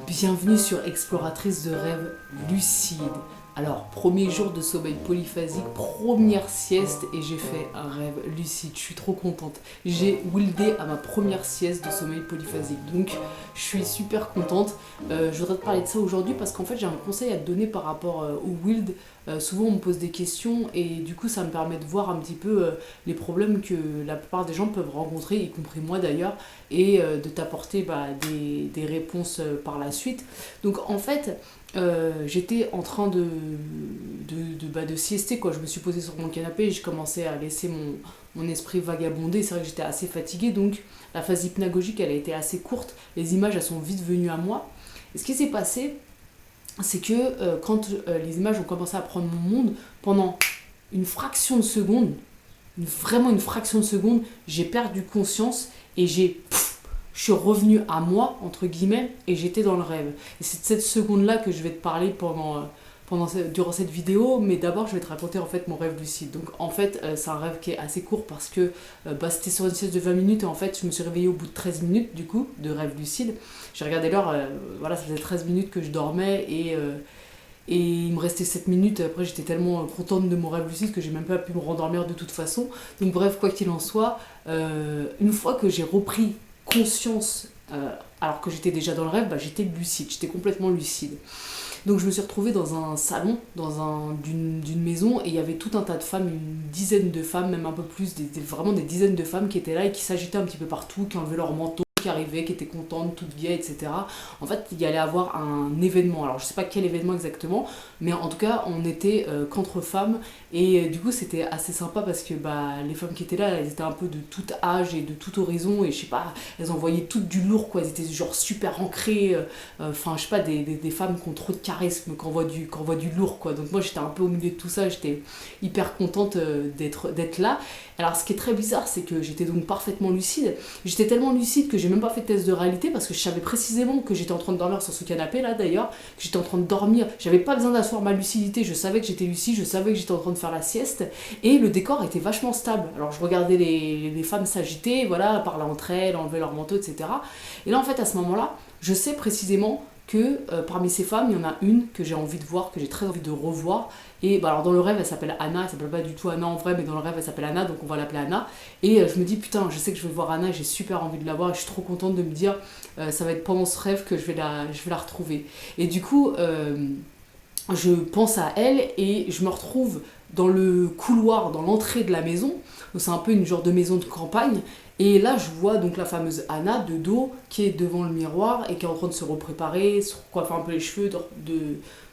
Bienvenue sur Exploratrice de rêves lucides. Alors, premier jour de sommeil polyphasique, première sieste et j'ai fait un rêve lucide. Je suis trop contente. J'ai wildé à ma première sieste de sommeil polyphasique. Donc, je suis super contente. Je voudrais te parler de ça aujourd'hui parce qu'en fait, j'ai un conseil à te donner par rapport au wild. Souvent, on me pose des questions et du coup, ça me permet de voir un petit peu les problèmes que la plupart des gens peuvent rencontrer, y compris moi d'ailleurs, et de t'apporter des réponses par la suite. Donc, en fait, j'étais en train de siester, quoi. Je me suis posée sur mon canapé et je commençais à laisser mon esprit vagabonder. C'est vrai que j'étais assez fatiguée, donc la phase hypnagogique elle a été assez courte. Les images elles sont vite venues à moi. Et ce qui s'est passé, c'est que quand les images ont commencé à prendre mon monde, pendant une fraction de seconde, vraiment une fraction de seconde, j'ai perdu conscience et je suis revenue à moi, entre guillemets, et j'étais dans le rêve. Et c'est de cette seconde-là que je vais te parler durant cette vidéo, mais d'abord je vais te raconter en fait mon rêve lucide. Donc en fait c'est un rêve qui est assez court parce que c'était sur une sieste de 20 minutes et en fait je me suis réveillée au bout de 13 minutes du coup de rêve lucide. J'ai regardé l'heure, voilà, ça faisait 13 minutes que je dormais et il me restait 7 minutes. Après j'étais tellement contente de mon rêve lucide que j'ai même pas pu me rendormir de toute façon. Donc bref, quoi qu'il en soit, une fois que j'ai repris conscience, alors que j'étais déjà dans le rêve, j'étais lucide, j'étais complètement lucide. Donc je me suis retrouvée dans un salon d'une maison et il y avait tout un tas de femmes, une dizaine de femmes, même un peu plus, vraiment des dizaines de femmes qui étaient là et qui s'agitaient un petit peu partout, qui enlevaient leur manteau, qui arrivaient, qui étaient contentes, toutes gaies, etc. En fait, il y allait avoir un événement. Alors je sais pas quel événement exactement, mais en tout cas, on était qu'entre femmes et du coup, c'était assez sympa parce que les femmes qui étaient là, elles étaient un peu de tout âge et de tout horizon et je sais pas, elles envoyaient toutes du lourd, quoi. Elles étaient genre super ancrées, enfin je sais pas, des femmes qui ont trop de charisme, qui envoient du lourd, quoi. Donc moi, j'étais un peu au milieu de tout ça, j'étais hyper contente d'être là. Alors ce qui est très bizarre, c'est que j'étais donc parfaitement lucide. J'étais tellement lucide que j'ai même pas fait de test de réalité parce que je savais précisément que j'étais en train de dormir sur ce canapé là d'ailleurs, que j'étais en train de dormir. J'avais pas besoin d'asseoir ma lucidité, je savais que j'étais lucide, je savais que j'étais en train de faire la sieste et le décor était vachement stable. Alors je regardais les femmes s'agiter, voilà, parler entre elles, enlever leur manteau, etc. Et là en fait à ce moment-là, je sais précisément que parmi ces femmes, il y en a une que j'ai envie de voir, que j'ai très envie de revoir. Et alors dans le rêve, elle s'appelle Anna, elle s'appelle pas du tout Anna en vrai, mais dans le rêve, elle s'appelle Anna, donc on va l'appeler Anna. Et je me dis, putain, je sais que je vais voir Anna, j'ai super envie de la voir, et je suis trop contente de me dire, ça va être pendant ce rêve que je vais la retrouver. Et du coup, je pense à elle et je me retrouve dans le couloir, dans l'entrée de la maison. Donc c'est un peu une genre de maison de campagne. Et là, je vois donc la fameuse Anna de dos qui est devant le miroir et qui est en train de se repréparer, se coiffer un peu les cheveux,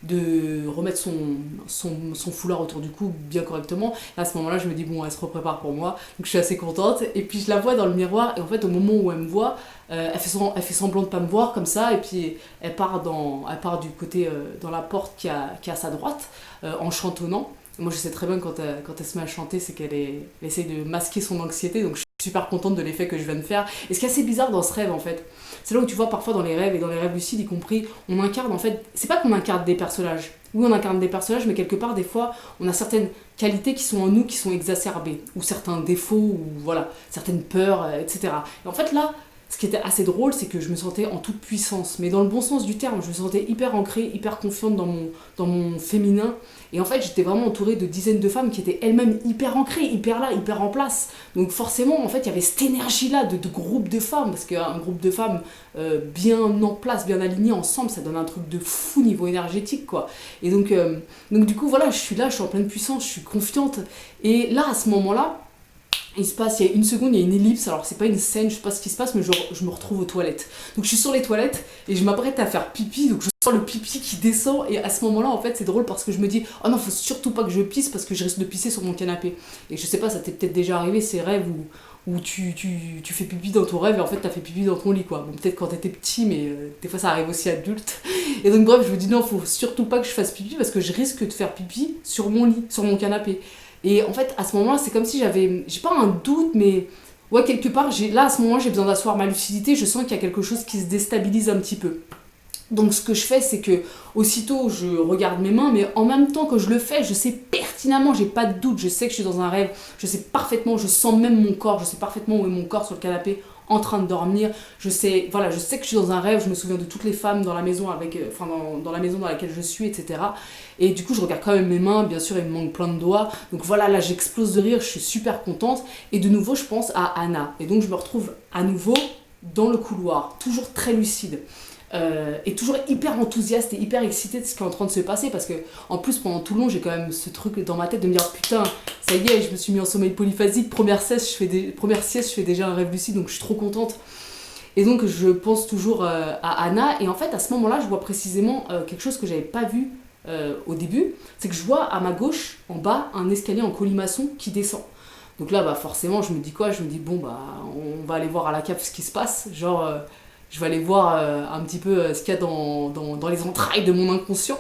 de remettre son foulard autour du cou bien correctement. Là, à ce moment-là, je me dis, bon, elle se reprépare pour moi. Donc je suis assez contente. Et puis je la vois dans le miroir et en fait, au moment où elle me voit, elle fait semblant de pas me voir comme ça et puis elle part du côté, dans la porte qui est à sa droite, en chantonnant. Moi, je sais très bien quand elle se met à chanter, c'est elle essaye de masquer son anxiété, donc je suis super contente de l'effet que je viens de faire. Et ce qui est assez bizarre dans ce rêve, en fait, c'est là où tu vois parfois dans les rêves, et dans les rêves lucides y compris, on incarne, en fait, c'est pas qu'on incarne des personnages. Oui, on incarne des personnages, mais quelque part, des fois, on a certaines qualités qui sont en nous, qui sont exacerbées, ou certains défauts, ou voilà, certaines peurs, etc. Et en fait, là, ce qui était assez drôle, c'est que je me sentais en toute puissance, mais dans le bon sens du terme, je me sentais hyper ancrée, hyper confiante dans mon féminin. Et en fait, j'étais vraiment entourée de dizaines de femmes qui étaient elles-mêmes hyper ancrées, hyper là, hyper en place. Donc forcément, en fait, il y avait cette énergie-là de groupe de femmes, parce qu'un groupe de femmes bien en place, bien alignées ensemble, ça donne un truc de fou niveau énergétique, quoi. Et donc du coup, voilà, je suis là, je suis en pleine puissance, je suis confiante. Et là, à ce moment-là, il y a une seconde, il y a une ellipse, alors c'est pas une scène, je sais pas ce qui se passe, mais je me retrouve aux toilettes. Donc je suis sur les toilettes et je m'apprête à faire pipi, donc je sens le pipi qui descend et à ce moment-là, en fait, c'est drôle parce que je me dis, oh non, faut surtout pas que je pisse parce que je risque de pisser sur mon canapé. Et je sais pas, ça t'est peut-être déjà arrivé ces rêves où tu fais pipi dans ton rêve et en fait t'as fait pipi dans ton lit, quoi. Bon, peut-être quand t'étais petit, mais des fois ça arrive aussi adulte. Et donc bref, je me dis non, faut surtout pas que je fasse pipi parce que je risque de faire pipi sur mon lit, sur mon canapé. Et en fait, à ce moment-là, c'est comme si j'ai pas un doute, mais ouais, quelque part, là, à ce moment-là, j'ai besoin d'asseoir ma lucidité, je sens qu'il y a quelque chose qui se déstabilise un petit peu. Donc ce que je fais, c'est que aussitôt je regarde mes mains, mais en même temps que je le fais, je sais pertinemment, j'ai pas de doute, je sais que je suis dans un rêve, je sais parfaitement, je sens même mon corps, je sais parfaitement où est mon corps sur le canapé en train de dormir, je sais que je suis dans un rêve, je me souviens de toutes les femmes dans la maison dans la maison dans laquelle je suis, etc. Et du coup, je regarde quand même mes mains, bien sûr, il me manque plein de doigts. Donc voilà, là, j'explose de rire, je suis super contente. Et de nouveau, je pense à Anna. Et donc, je me retrouve à nouveau dans le couloir, toujours très lucide. Et toujours hyper enthousiaste et hyper excitée de ce qui est en train de se passer, parce que en plus pendant tout le long j'ai quand même ce truc dans ma tête de me dire putain, ça y est, je me suis mis en sommeil polyphasique, première sieste je fais déjà un rêve lucide, donc je suis trop contente. Et donc je pense toujours à Anna, et en fait à ce moment là je vois précisément quelque chose que j'avais pas vu au début, c'est que je vois à ma gauche en bas un escalier en colimaçon qui descend. Donc là bah forcément je me dis quoi, je me dis bon bah on va aller voir à la cave ce qui se passe, genre je vais aller voir un petit peu ce qu'il y a dans les entrailles de mon inconscient.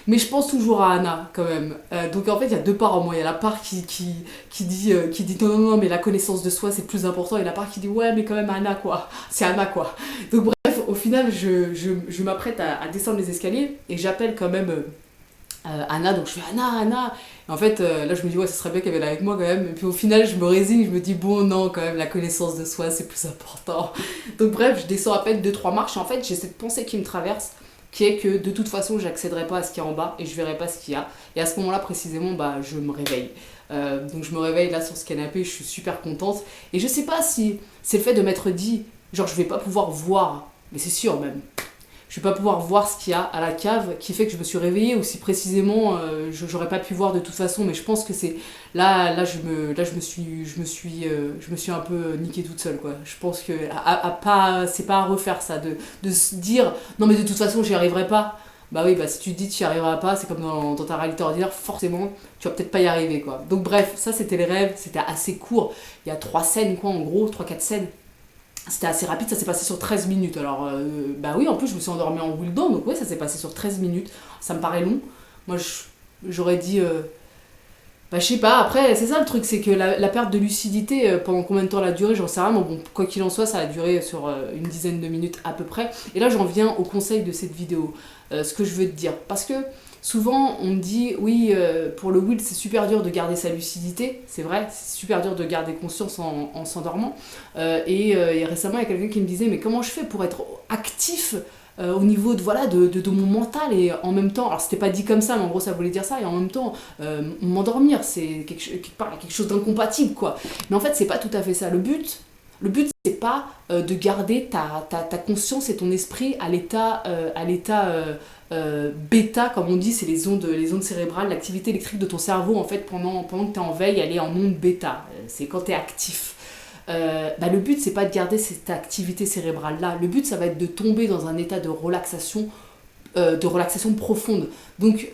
Mais je pense toujours à Anna quand même. Donc en fait, il y a deux parts en moi. Il y a la part qui dit non, mais la connaissance de soi c'est plus important. Et la part qui dit ouais, mais quand même Anna quoi. C'est Anna quoi. Donc bref, au final, je m'apprête à descendre les escaliers et j'appelle quand même Anna. Donc je fais Anna. Et en fait, là je me dis ouais, ce serait bien qu'elle vienne avec moi quand même. Et puis au final, je me résigne. Je me dis bon, non, quand même, la connaissance de soi c'est plus important. Donc bref, je descends à peine 2-3 marches. Et en fait, j'ai cette pensée qui me traverse, qui est que de toute façon j'accéderai pas à ce qu'il y a en bas et je verrai pas ce qu'il y a. Et à ce moment là précisément bah, je me réveille. Donc je me réveille là sur ce canapé, je suis super contente. Et je sais pas si c'est le fait de m'être dit genre je vais pas pouvoir voir, mais c'est sûr même, je vais pas pouvoir voir ce qu'il y a à la cave qui fait que je me suis réveillée, ou si précisément j'aurais pas pu voir de toute façon. Mais je pense que c'est je me suis un peu niquée toute seule quoi. Je pense que c'est pas à refaire ça de se dire non mais de toute façon j'y arriverai pas. Bah oui, bah si tu te dis tu y arriveras pas, c'est comme dans ta réalité ordinaire, forcément tu vas peut-être pas y arriver quoi. Donc bref, ça c'était les rêves, c'était assez court, il y a 3 scènes quoi en gros, 3-4 scènes. C'était assez rapide, ça s'est passé sur 13 minutes. Alors, bah oui, en plus, je me suis endormie en Wildan, donc ouais, ça s'est passé sur 13 minutes. Ça me paraît long. Moi, j'aurais dit. Bah, je sais pas, après, c'est ça le truc, c'est que la perte de lucidité, pendant combien de temps elle a duré, j'en sais rien. Mais bon, quoi qu'il en soit, ça a duré sur une dizaine de minutes à peu près. Et là, j'en viens au conseil de cette vidéo. Ce que je veux te dire. Parce que souvent, on me dit, oui, pour le Wild, c'est super dur de garder sa lucidité. C'est vrai, c'est super dur de garder conscience en s'endormant. Et récemment, il y a quelqu'un qui me disait, mais comment je fais pour être actif au niveau de mon mental, et en même temps, alors c'était pas dit comme ça, mais en gros ça voulait dire ça, et en même temps m'endormir, c'est quelque chose d'incompatible quoi. Mais en fait, c'est pas tout à fait ça. Le but c'est pas de garder ta conscience et ton esprit à l'état bêta, comme on dit, c'est les ondes cérébrales, l'activité électrique de ton cerveau en fait pendant que tu es en veille, elle est en onde bêta. C'est quand tu es actif. Le but c'est pas de garder cette activité cérébrale là, le but ça va être de tomber dans un état de relaxation profonde. Donc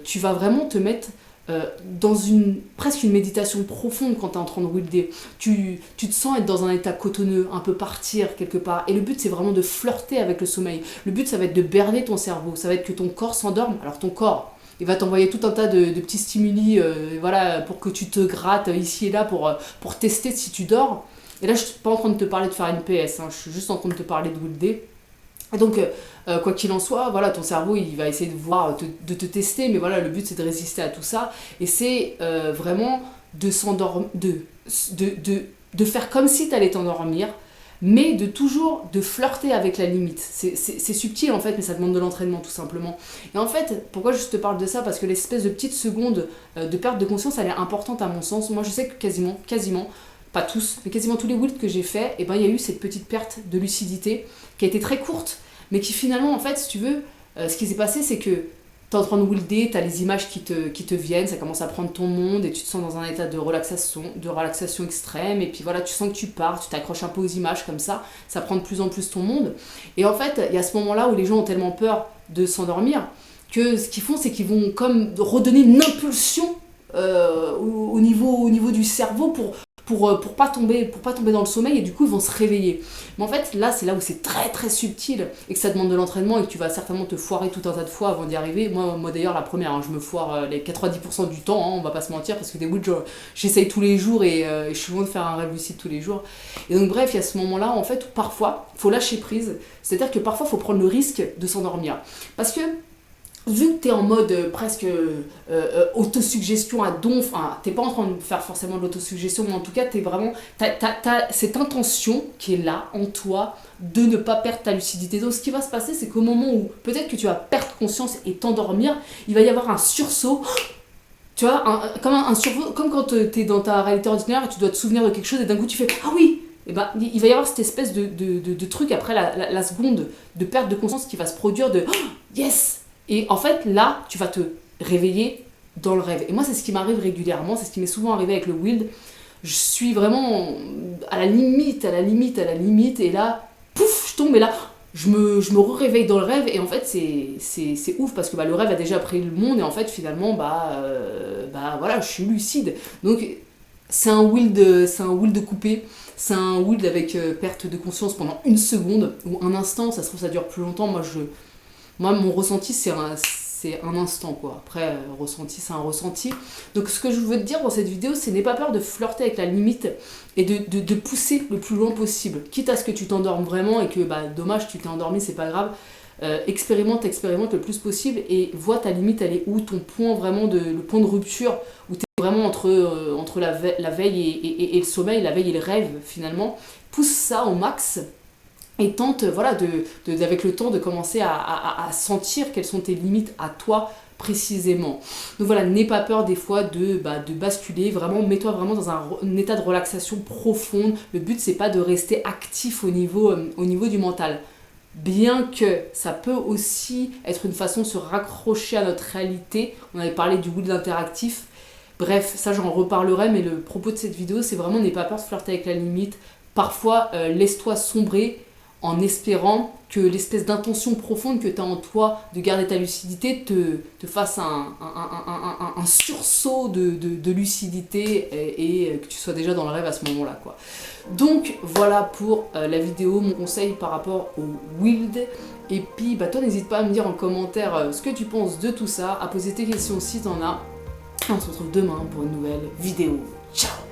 tu vas vraiment te mettre dans presque une méditation profonde quand tu es en train de wilder. Tu te sens être dans un état cotonneux, un peu partir quelque part, et le but c'est vraiment de flirter avec le sommeil. Le but ça va être de berner ton cerveau, ça va être que ton corps s'endorme. Alors ton corps il va t'envoyer tout un tas de petits stimuli pour que tu te grattes ici et là pour tester si tu dors. Et là, je ne suis pas en train de te parler de faire une PS, hein, je suis juste en train de te parler de wilder. Et donc, quoi qu'il en soit, voilà, ton cerveau, il va essayer de te tester, mais voilà, le but, c'est de résister à tout ça. Et c'est vraiment de s'endormir, de faire comme si tu allais t'endormir, mais de flirter avec la limite. C'est subtil en fait, mais ça demande de l'entraînement tout simplement. Et en fait, pourquoi je te parle de ça? Parce que l'espèce de petite seconde de perte de conscience, elle est importante à mon sens. Moi je sais que quasiment, pas tous, mais quasiment tous les wilds que j'ai fait, il y a eu cette petite perte de lucidité qui a été très courte, mais qui finalement en fait, si tu veux, ce qui s'est passé c'est que t'es en train de wilder, t'as les images qui te viennent, ça commence à prendre ton monde et tu te sens dans un état de relaxation extrême, et puis voilà, tu sens que tu pars, tu t'accroches un peu aux images comme ça prend de plus en plus ton monde. Et en fait, il y a ce moment-là où les gens ont tellement peur de s'endormir que ce qu'ils font, c'est qu'ils vont comme redonner une impulsion au niveau du cerveau pour pas tomber dans le sommeil, et du coup ils vont se réveiller. Mais en fait là c'est là où c'est très très subtil et que ça demande de l'entraînement et que tu vas certainement te foirer tout un tas de fois avant d'y arriver. Moi d'ailleurs la première, hein, je me foire les 90% du temps, hein, on va pas se mentir, parce que des bouts j'essaye tous les jours et je suis loin de faire un rêve lucide tous les jours. Et donc bref, il y a ce moment là en fait où parfois faut lâcher prise, c'est à dire que parfois faut prendre le risque de s'endormir, parce que vu que t'es en mode presque autosuggestion à donf, enfin, t'es pas en train de faire forcément de l'autosuggestion, mais en tout cas, t'as cette intention qui est là, en toi, de ne pas perdre ta lucidité. Donc, ce qui va se passer, c'est qu'au moment où peut-être que tu vas perdre conscience et t'endormir, il va y avoir un sursaut. Tu vois, comme un sursaut, comme quand t'es dans ta réalité ordinaire et tu dois te souvenir de quelque chose et d'un coup tu fais « Ah oui !» Et ben, il va y avoir cette espèce de truc après la seconde de perte de conscience qui va se produire de oh, « Yes !» Et en fait, là, tu vas te réveiller dans le rêve. Et moi, c'est ce qui m'arrive régulièrement, c'est ce qui m'est souvent arrivé avec le Wild. Je suis vraiment à la limite, et là, pouf, je tombe, et là, je me réveille dans le rêve, et en fait, c'est ouf, parce que bah, le rêve a déjà pris le monde, et en fait, finalement, voilà, je suis lucide. Donc, c'est un Wild coupé, c'est un Wild avec perte de conscience pendant une seconde, ou un instant, ça se trouve, ça dure plus longtemps. Moi, mon ressenti, c'est un instant, quoi. Après, ressenti, c'est un ressenti. Donc, ce que je veux te dire dans cette vidéo, c'est n'aie pas peur de flirter avec la limite et de pousser le plus loin possible. Quitte à ce que tu t'endormes vraiment et que, bah, dommage, tu t'es endormi, c'est pas grave. Expérimente le plus possible et vois ta limite, elle est où, ton point vraiment, le point de rupture, où tu es vraiment entre la veille et le sommeil, la veille et le rêve, finalement. Pousse ça au max. Et tente, voilà, avec le temps, de commencer à sentir quelles sont tes limites à toi précisément. Donc voilà, n'aie pas peur des fois de basculer, vraiment, mets-toi vraiment dans un état de relaxation profonde. Le but, c'est pas de rester actif au niveau du mental. Bien que ça peut aussi être une façon de se raccrocher à notre réalité. On avait parlé du Wild interactif. Bref, ça j'en reparlerai, mais le propos de cette vidéo, c'est vraiment n'aie pas peur de flirter avec la limite. Parfois, laisse-toi sombrer en espérant que l'espèce d'intention profonde que tu as en toi de garder ta lucidité te fasse un sursaut de lucidité et que tu sois déjà dans le rêve à ce moment-là, quoi. Donc voilà pour la vidéo, mon conseil par rapport au Wild. Et puis bah, toi n'hésite pas à me dire en commentaire ce que tu penses de tout ça, à poser tes questions si t'en as. On se retrouve demain pour une nouvelle vidéo. Ciao!